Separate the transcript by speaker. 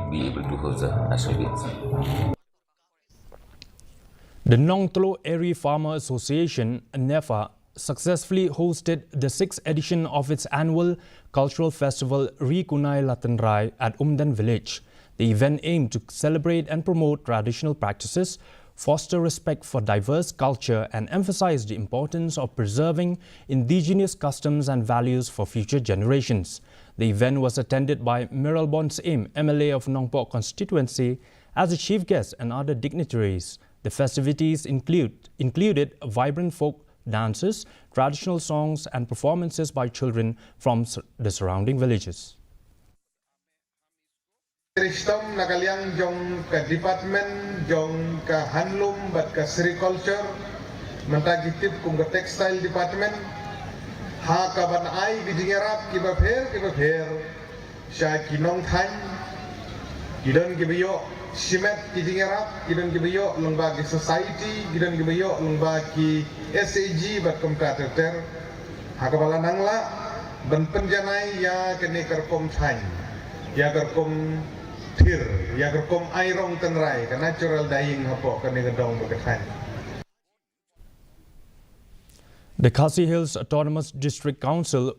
Speaker 1: be able to host the National Games.
Speaker 2: The Nong Tlo Eri Farmer Association, NEFA, successfully hosted the 6th edition of its annual cultural festival Kunai Tynrai at Umdan village. The event aimed to celebrate and promote traditional practices, foster respect for diverse culture, and emphasize the importance of preserving indigenous customs and values for future generations. The event was attended by Miralbon Saim, MLA of Nongpok constituency, as a chief guest and other dignitaries. The festivities included vibrant folk dances, traditional songs, and performances by children from the surrounding villages.
Speaker 3: Kristom nakaliang jong ka department jong ka handloom bat ka agriculture mentagitip kung ka textile department ha ka banai gidingerap kiba pher sya kinong than gidon gibiyo simet gidingerap gidon gibiyo lengba ki society gidon gibiyo lengba ki SAG bat komtrater ha ka balanangla ban penjanai ya kene kerkom than ya kerkom ya kerkom airong Tynrai ka natural dying hapo kani gedong beketan.
Speaker 2: The Khasi Hills Autonomous District Council